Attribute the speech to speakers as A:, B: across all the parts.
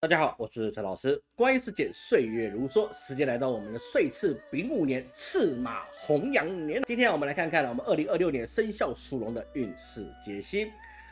A: 大家好，我是陈老师。关于事件，岁月如梭，时间来到我们的岁次丙午年，赤马红羊年。今天我们来看看我们2026年生肖属龙的运势解析。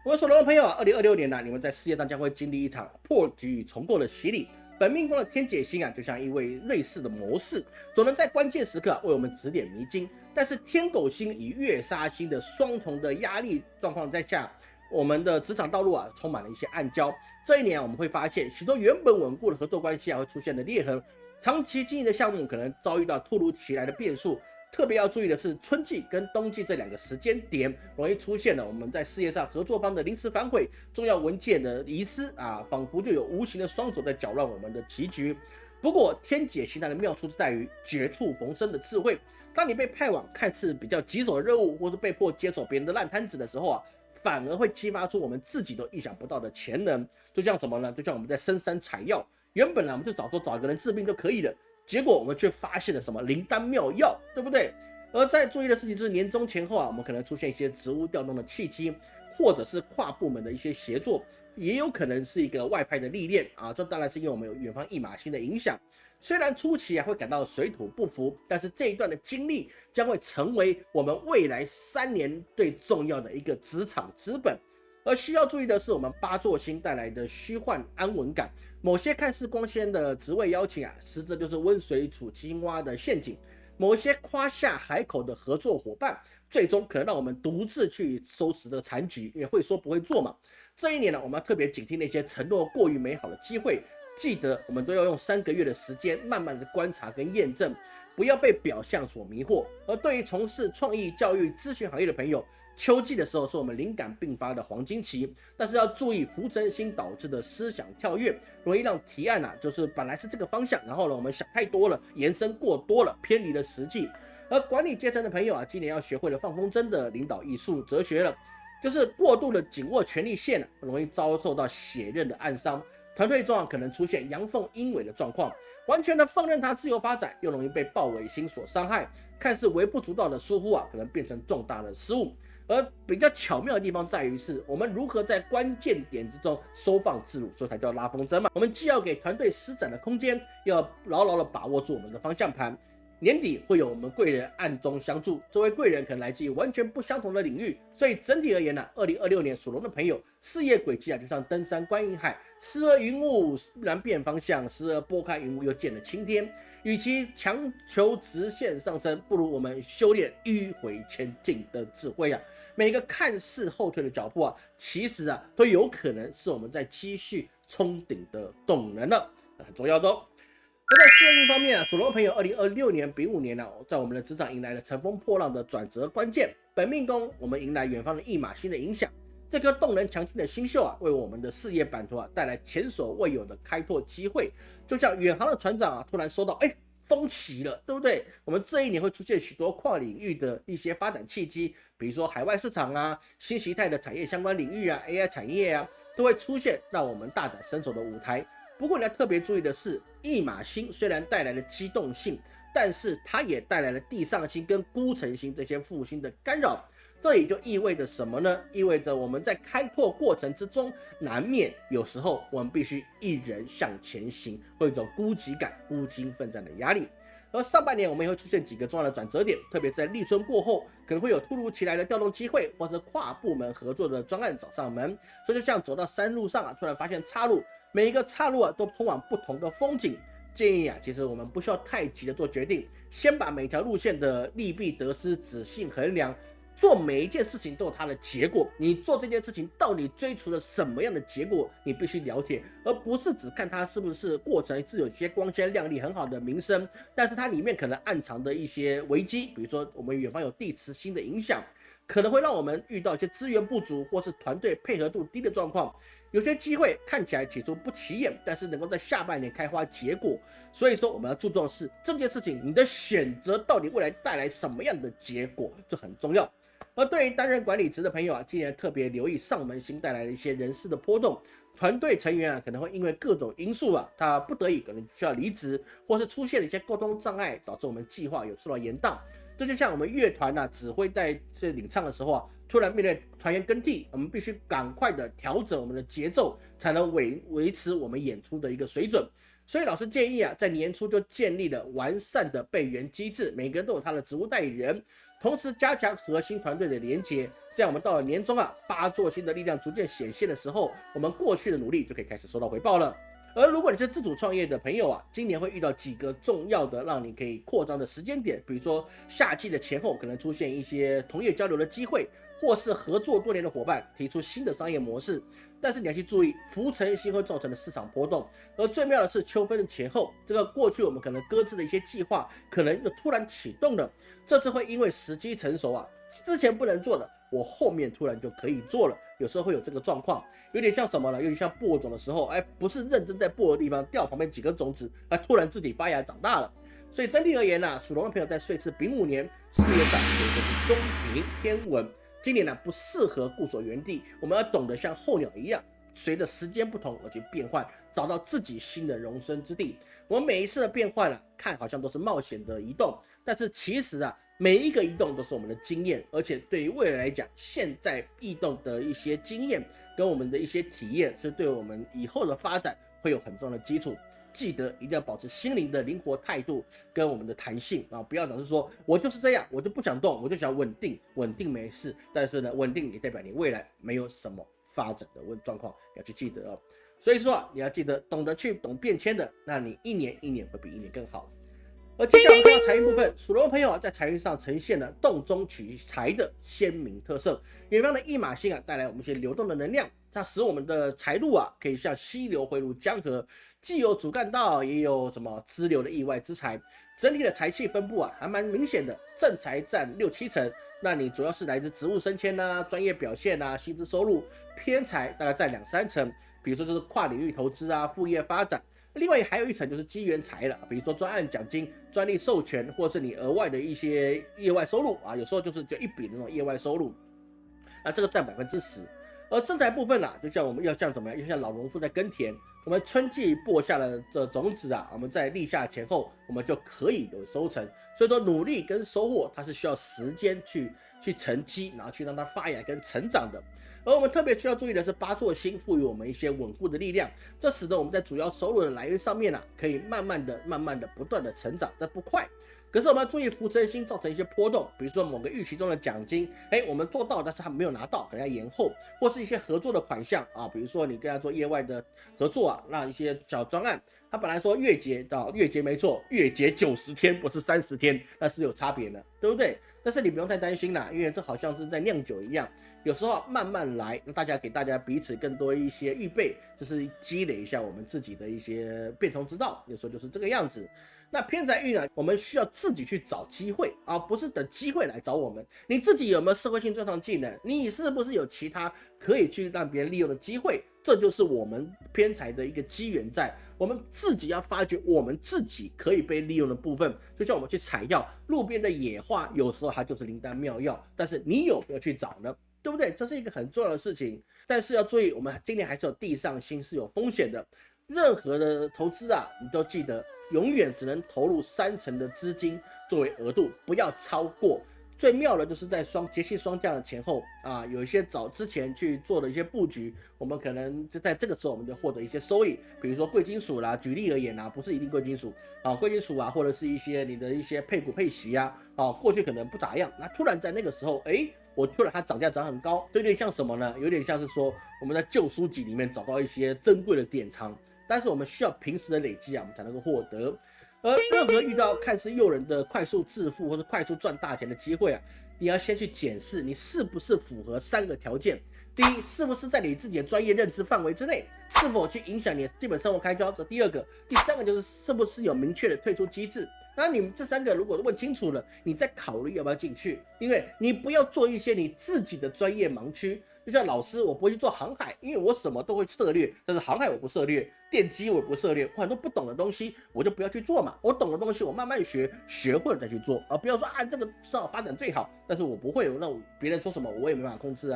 A: 我们属龙的朋友2026年你们在事业上将会经历一场破局重构的洗礼。本命宫的天解星就像一位瑞士的谋士，总能在关键时刻为我们指点迷津。但是天狗星与月杀星的双重的压力状况在下，我们的职场道路充满了一些暗礁。这一年我们会发现许多原本稳固的合作关系会出现的裂痕，长期经营的项目可能遭遇到突如其来的变数。特别要注意的是，春季跟冬季这两个时间点容易出现了我们在事业上合作方的临时反悔、重要文件的遗失仿佛就有无形的双手在搅乱我们的棋局。不过天解星它的妙处在于绝处逢生的智慧。当你被派往看似比较棘手的任务，或是被迫接手别人的烂摊子的时候反而会激发出我们自己都意想不到的潜能。就像什么呢？就像我们在深山采药，原本我们就找一个人治病就可以了，结果我们却发现了什么灵丹妙药，对不对？而在注意的事情就是年终前后我们可能出现一些职务调动的契机，或者是跨部门的一些协作，也有可能是一个外派的历练这当然是因为我们有远方驿马星的影响。虽然初期会感到水土不服，但是这一段的经历将会成为我们未来3年最重要的一个职场资本。而需要注意的是，我们八座星带来的虚幻安稳感，某些看似光鲜的职位邀请实则就是温水煮青蛙的陷阱。某些夸下海口的合作伙伴，最终可能让我们独自去收拾这个残局，因为会说不会做嘛。这一年我们要特别警惕那些承诺过于美好的机会。记得我们都要用3个月的时间，慢慢的观察跟验证，不要被表象所迷惑。而对于从事创意、教育、咨询行业的朋友，秋季的时候是我们灵感迸发的黄金期，但是要注意浮沉星导致的思想跳跃，容易让提案就是本来是这个方向，然后我们想太多了，延伸过多了，偏离了实际。而管理阶层的朋友今年要学会了放风筝的领导艺术哲学了，就是过度的紧握权力线容易遭受到血刃的暗伤。团队中可能出现阳奉阴违的状况，完全的放任它自由发展，又容易被豹尾星所伤害。看似微不足道的疏忽可能变成重大的失误。而比较巧妙的地方在于是我们如何在关键点之中收放自如，所以才叫拉风筝嘛。我们既要给团队施展的空间，又要牢牢的把握住我们的方向盘。年底会有我们贵人暗中相助，这位贵人可能来自于完全不相同的领域，所以整体而言2026年属龙的朋友，事业轨迹就像登山观云海，时而云雾然变方向，时而拨开云雾又见了青天。与其强求直线上升，不如我们修炼迂回前进的智慧每个看似后退的脚步其实都有可能是我们在继续冲顶的动能了，很重要的哦。而在事业运方面属龙的朋友2026年丙午年在我们的职场迎来了乘风破浪的转折关键。本命宫我们迎来远方的驿马星的影响，这颗动能强劲的星宿为我们的事业版图带来前所未有的开拓机会。就像远航的船长突然收到风起了，对不对？我们这一年会出现许多跨领域的一些发展契机，比如说海外市场新形态的产业相关领域AI 产业都会出现让我们大展身手的舞台。不过你要特别注意的是，驿马星虽然带来了机动性，但是它也带来了地上星跟孤城星这些副星的干扰。这也就意味着什么呢？意味着我们在开拓过程之中，难免有时候我们必须一人向前行，会有一种孤寂感、孤军奋战的压力。而上半年我们也会出现几个重要的转折点，特别在立春过后，可能会有突如其来的调动机会，或者跨部门合作的专案找上门。所以就像走到山路上突然发现岔路，每一个岔路都通往不同的风景。建议其实我们不需要太急的做决定，先把每条路线的利弊得失仔细衡量。做每一件事情都有它的结果，你做这件事情到底追求了什么样的结果，你必须了解，而不是只看它是不是过程是有一些光鲜亮丽很好的名声，但是它里面可能暗藏的一些危机，比如说我们远方有地磁星的影响，可能会让我们遇到一些资源不足或是团队配合度低的状况。有些机会看起来起初不起眼，但是能够在下半年开花结果。所以说我们要注重的是这件事情你的选择到底未来带来什么样的结果，这很重要。而对于担任管理职的朋友今年特别留意上门星带来的一些人事的波动，团队成员可能会因为各种因素他不得已可能需要离职，或是出现了一些沟通障碍，导致我们计划有受到延宕。这就像我们乐团指挥在这领唱的时候突然面对团员更替，我们必须赶快的调整我们的节奏，才能维持我们演出的一个水准。所以老师建议啊，在年初就建立了完善的备援机制，每个人都有他的职务代理人，同时加强核心团队的连结，这样我们到了年终啊，八座星的力量逐渐显现的时候，我们过去的努力就可以开始收到回报了。而如果你是自主创业的朋友啊，今年会遇到几个重要的让你可以扩张的时间点，比如说夏季的前后可能出现一些同业交流的机会，或是合作多年的伙伴提出新的商业模式。但是你要去注意浮沉星会造成的市场波动，而最妙的是秋分的前后，这个过去我们可能搁置的一些计划，可能又突然启动了。这次会因为时机成熟啊，之前不能做的，我后面突然就可以做了。有时候会有这个状况，有点像什么呢？有点像播种的时候，不是认真在播的地方掉旁边几根种子，突然自己发芽长大了。所以整体而言呢，属龙的朋友在岁次丙午年事业上可以说是中平偏稳。今年呢不适合固守原地，我们要懂得像候鸟一样，随着时间不同而去变换，找到自己新的容身之地。我们每一次的变换啊，看好像都是冒险的移动，但是其实啊，每一个移动都是我们的经验，而且对于未来来讲，现在移动的一些经验跟我们的一些体验，是对我们以后的发展会有很重要的基础。记得一定要保持心灵的灵活态度跟我们的弹性啊，不要总是说我就是这样，我就不想动，我就想稳定，稳定没事，但是呢，稳定也代表你未来没有什么发展的状况，要去记得哦。所以说啊，你要记得懂得去懂变迁的，那你一年一年会比一年更好。而接下来我们看到财运部分，属龙的朋友啊，在财运上呈现了动中取财的鲜明特色。远方的驿马星啊，带来我们一些流动的能量，它使我们的财路啊，可以像溪流汇入江河，既有主干道，也有什么支流的意外之财。整体的财气分布啊，还蛮明显的，正财占6-7成，那你主要是来自职务升迁啊、专业表现啊、薪资收入；偏财大概占2-3成，比如说就是跨领域投资啊、副业发展。另外还有一层就是机缘财了，比如说专案奖金、专利授权，或是你额外的一些业外收入啊，有时候就一笔的那种业外收入，那这个占10%。而正财部分就像我们要像怎么样，要像老农夫在耕田，我们春季播下了这种子啊，我们在立夏前后，我们就可以有收成。所以说努力跟收获，它是需要时间去沉积，然后去让它发芽跟成长的。而我们特别需要注意的是，八座星赋予我们一些稳固的力量，这使得我们在主要收入的来源上面可以慢慢的、不断的成长，但不快。可是我们要注意浮沉星造成一些波动，比如说某个预期中的奖金，我们做到，但是他没有拿到，可能要延后，或是一些合作的款项啊，比如说你跟他做业外的合作啊，那一些小专案，他本来说月结没错，月结90天不是30天，那是有差别的，对不对？但是你不用太担心啦，因为这好像是在酿酒一样，有时候慢慢来，让给大家彼此更多一些预备，就是积累一下我们自己的一些变通之道，有时候就是这个样子。那偏财运我们需要自己去找机会而不是等机会来找我们。你自己有没有社会性专长技能？你是不是有其他可以去让别人利用的机会？这就是我们偏财的一个机缘在，我们自己要发掘我们自己可以被利用的部分。就像我们去采药，路边的野花有时候它就是灵丹妙药，但是你有没有去找呢？对不对？这是一个很重要的事情。但是要注意，我们今年还是有地上星是有风险的，任何的投资你都记得永远只能投入3成的资金作为额度，不要超过。最妙的就是在节气霜降的前后有一些早之前去做的一些布局，我们可能就在这个时候我们就获得一些收益，比如说贵金属啦，举例而言不是一定贵金属贵金属或者是一些你的一些配股配息过去可能不咋样，那突然在那个时候我突然它涨价涨很高，有点像什么呢？有点像是说我们在旧书籍里面找到一些珍贵的典藏，但是我们需要平时的累积我们才能够获得。而任何遇到看似诱人的快速致富或是快速赚大钱的机会你要先去检视你是不是符合3个条件。第一，是不是在你自己的专业认知范围之内，是否去影响你的基本生活开销，这第2个。第3个就是是不是有明确的退出机制。那你们这3个如果问清楚了，你再考虑要不要进去，因为你不要做一些你自己的专业盲区。就像老师，我不会去做航海，因为我什么都会涉猎，但是航海我不涉猎，电机我不涉猎，很多不懂的东西我就不要去做嘛。我懂的东西我慢慢学，学会了再去做，而不要说这个知道发展最好，但是我不会有那种别人说什么我也没办法控制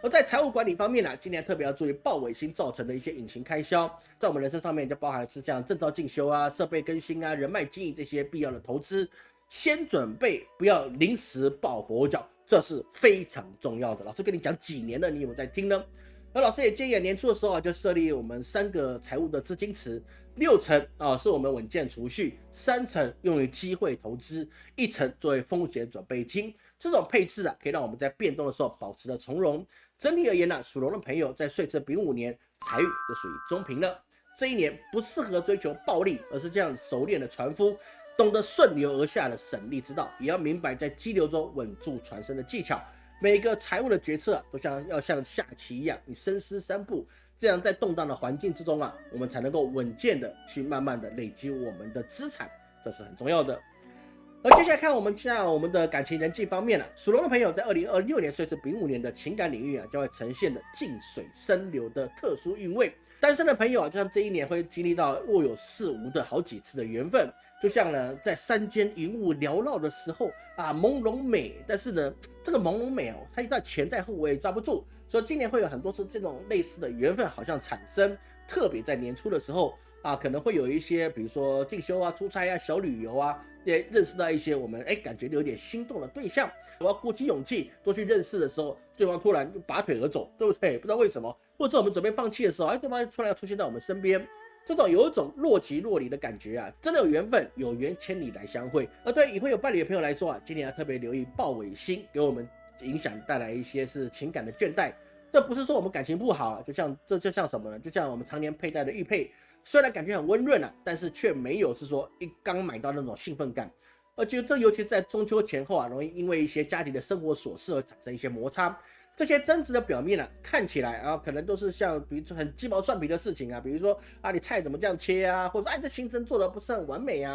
A: 而在财务管理方面今年特别要注意豹尾星造成的一些隐形开销，在我们人生上面就包含是像证照进修设备更新人脉经营这些必要的投资。先准备，不要临时抱佛脚，这是非常重要的。老师跟你讲几年了，你有没有在听呢？而老师也建议年初的时候就设立我们3个财务的资金池，60%是我们稳健储蓄，3成用于机会投资，1成作为风险准备金。这种配置可以让我们在变动的时候保持了从容。整体而言属龙的朋友在岁次丙午年财运就属于中平了。这一年不适合追求暴利，而是这样熟练的船夫，懂得顺流而下的省力之道，也要明白在激流中稳住船身的技巧。每个财务的决策都要像下棋一样，你深思3步，这样在动荡的环境之中我们才能够稳健的去慢慢的累积我们的资产，这是很重要的。而接下来看我们的感情人际方面属龙的朋友在2026年岁至丙午年的情感领域将会呈现的静水深流的特殊韵味。单身的朋友就像这一年会经历到若有似无的好几次的缘分，就像呢在山间云雾缭绕的时候朦胧美，但是呢这个朦胧美它一段潜在后我也抓不住，所以今年会有很多次这种类似的缘分好像产生，特别在年初的时候可能会有一些比如说进修出差小旅游也认识到一些我们感觉有点心动的对象，我要鼓起勇气多去认识的时候，对方突然就拔腿而走，对不对？不知道为什么，或者我们准备放弃的时候，对方突然要出现在我们身边，这种有一种若即若离的感觉真的有缘分，有缘千里来相会。而对已婚有伴侣的朋友来说今年要特别留意豹尾星给我们影响带来一些是情感的倦怠。这不是说我们感情不好这就像什么呢？就像我们常年佩戴的玉佩，虽然感觉很温润但是却没有是说一刚买到那种兴奋感。而且这尤其在中秋前后容易因为一些家庭的生活琐事而产生一些摩擦。这些争执的表面看起来可能都是像比如说很鸡毛蒜皮的事情比如说你菜怎么这样切或者说你这行程做的不是很完美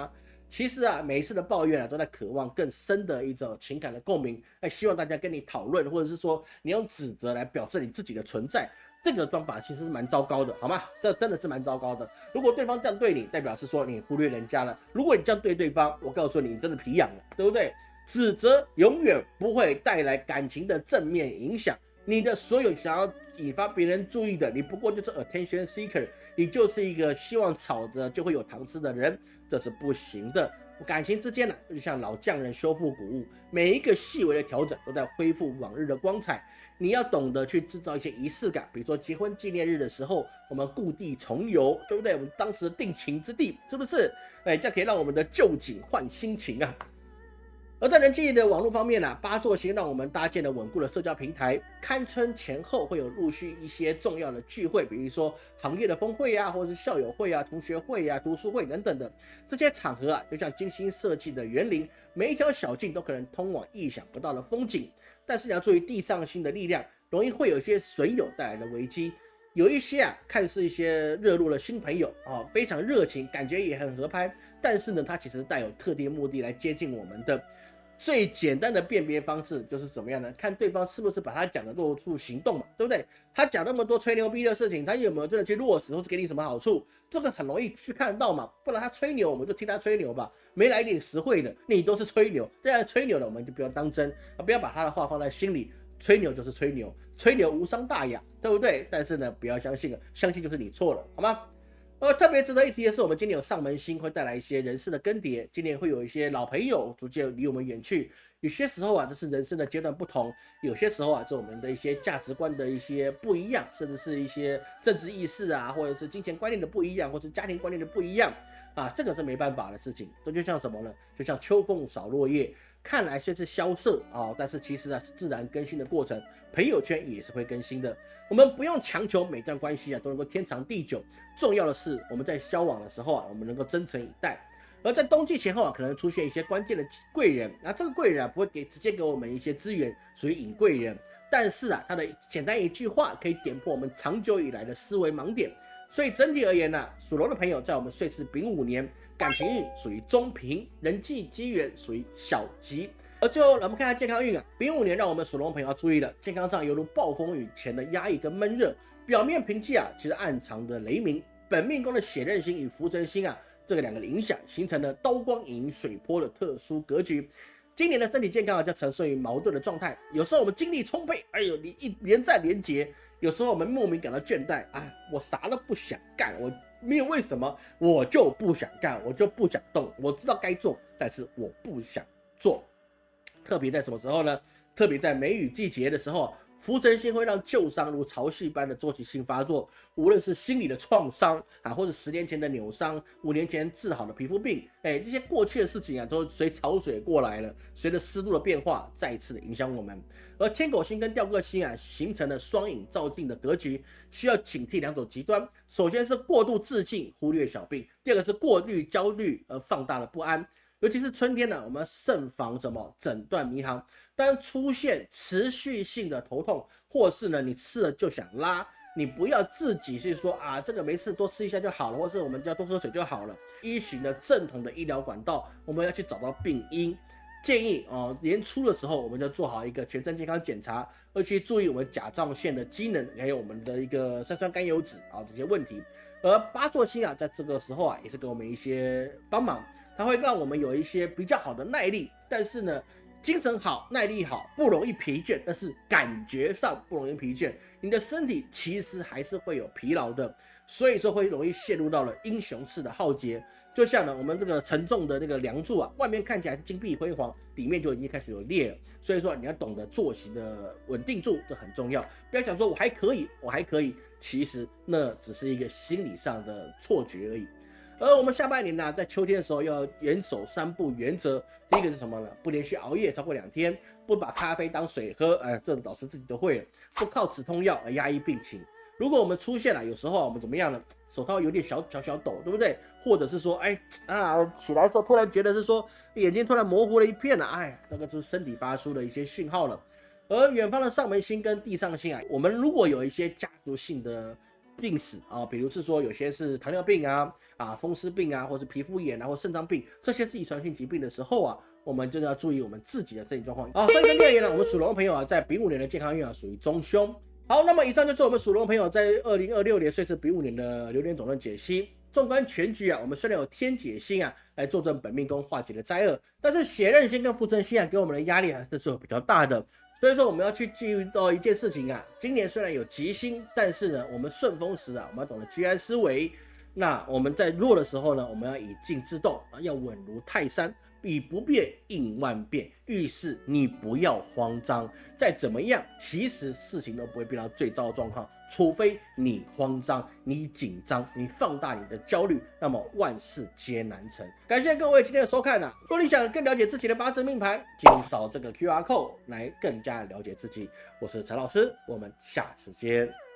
A: 其实每一次的抱怨都在渴望更深的一种情感的共鸣，希望大家跟你讨论，或者是说你用指责来表示你自己的存在。这个方法其实是蛮糟糕的，好吗？这真的是蛮糟糕的。如果对方这样对你，代表是说你忽略人家了；如果你这样对对方，我告诉你，你真的皮痒了，对不对？指责永远不会带来感情的正面影响。你的所有想要引发别人注意的，你不过就是 attention seeker， 你就是一个希望吵着就会有糖吃的人，这是不行的。感情之间就像老匠人修复古物，每一个细微的调整都在恢复往日的光彩。你要懂得去制造一些仪式感，比如说结婚纪念日的时候，我们故地重游，对不对？我们当时的定情之地，是不是？这样可以让我们的旧景换新情而在人际的网络方面八座星让我们搭建了稳固的社交平台。开春前后会有陆续一些重要的聚会，比如说行业的峰会或者是校友会同学会读书会等等的这些场合就像精心设计的园林，每一条小径都可能通往意想不到的风景。但是你要注意地上星的力量，容易会有一些损友带来的危机。有一些看似一些热络的新朋友非常热情，感觉也很合拍，但是呢，它其实带有特定目的来接近我们的。最简单的辨别方式就是怎么样呢？看对方是不是把他讲的落出行动嘛，对不对？他讲那么多吹牛逼的事情，他有没有真的去落实，或是给你什么好处？这个很容易去看得到嘛。不然他吹牛，我们就听他吹牛吧。没来一点实惠的，你都是吹牛。这样吹牛的，我们就不要当真不要把他的话放在心里。吹牛就是吹牛，吹牛无伤大雅，对不对？但是呢，不要相信相信就是你错了，好吗？特别值得一提的是，我们今年有上门星会带来一些人事的更迭，今年会有一些老朋友逐渐离我们远去。有些时候这是人生的阶段不同，有些时候是我们的一些价值观的一些不一样，甚至是一些政治意识或者是金钱观念的不一样，或是家庭观念的不一样这个是没办法的事情。这就像什么呢？就像秋风扫落叶，看来虽是萧瑟但是其实是自然更新的过程，朋友圈也是会更新的。我们不用强求每段关系都能够天长地久，重要的是我们在交往的时候我们能够真诚以待。而在冬季前后可能出现一些关键的贵人，这个贵人不会直接给我们一些资源，属于隐贵人，但是他的简单一句话可以点破我们长久以来的思维盲点。所以整体而言属龙的朋友在我们岁次丙午年，感情运属于中平，人际机缘属于小吉。而最后我们看下健康运丙午年让我们属龙朋友要注意了，健康上犹如暴风雨前的压抑跟闷热，表面平静其实暗藏的雷鸣。本命宫的血刃星与福辰星这个两个的影响，形成了刀光引水波的特殊格局。今年的身体健康将沉睡于矛盾的状态，有时候我们精力充沛，你一连战连捷；有时候我们莫名感到倦怠我啥都不想干，我没有为什么，我就不想干，我就不想动。我知道该做，但是我不想做。特别在什么时候呢？特别在梅雨季节的时候，浮尘星会让旧伤如潮汐般的周期性发作，无论是心理的创伤啊，或者10年前的扭伤，5年前治好的皮肤病，这些过去的事情啊，都随潮水过来了，随着湿度的变化，再次的影响我们。而天狗星跟吊个星啊，形成了双影照镜的格局，需要警惕2种极端。首先是过度自信，忽略小病；第二个是过滤焦虑而放大了不安。尤其是春天呢，我们要慎防什么诊断迷航。当出现持续性的头痛，或是呢你吃了就想拉，你不要自己是说啊这个没事多吃一下就好了，或是我们就要多喝水就好了。依循的正统的医疗管道，我们要去找到病因。建议年初的时候我们就做好一个全身健康检查，而且注意我们甲状腺的机能，还有我们的一个三酸甘油酯这些问题。而八座星啊，在这个时候啊，也是给我们一些帮忙。它会让我们有一些比较好的耐力，但是呢，精神好、耐力好，不容易疲倦，但是感觉上不容易疲倦。你的身体其实还是会有疲劳的，所以说会容易陷入到了英雄式的浩劫。就像呢，我们这个沉重的那个梁柱啊，外面看起来是金碧辉煌，里面就已经开始有裂了。所以说你要懂得坐形的稳定住，这很重要。不要想说我还可以，我还可以，其实那只是一个心理上的错觉而已。而我们下半年呢，在秋天的时候要严守3不原则。第一个是什么呢？不连续熬夜超过2天，不把咖啡当水喝，这老师自己都会了。不靠止痛药而压抑病情。如果我们出现了，有时候我们怎么样呢？手套有点小抖，对不对？或者是说，起来之后突然觉得是说眼睛突然模糊了一片了，这个是身体发出的一些讯号了。而远方的上门星跟地上星啊，我们如果有一些家族性的病史比如是说有些是糖尿病风湿病或者皮肤炎或肾脏病，这些是遗传性疾病的时候我们真的要注意我们自己的身体状况所以跟而言呢，我们属龙的朋友在丙午年的健康运属于中凶。好，那么以上就是我们属龙的朋友在2026年岁次丙午年的流年总论解析。纵观全局我们虽然有天解星来坐镇本命宫化解的灾厄，但是血刃星跟负震星给我们的压力还是比较大的。所以说我们要去记录到一件事情今年虽然有吉星，但是呢，我们顺风时我们要懂得居安思危。那我们在弱的时候呢，我们要以静制动要稳如泰山，以不变应万变。预示你不要慌张，再怎么样，其实事情都不会变到最糟的状况，除非你慌张、你紧张、你放大你的焦虑，那么万事皆难成。感谢各位今天的收看如果你想更了解自己的八字命盘，请扫这个 QR code 来更加了解自己。我是陈老师，我们下次见。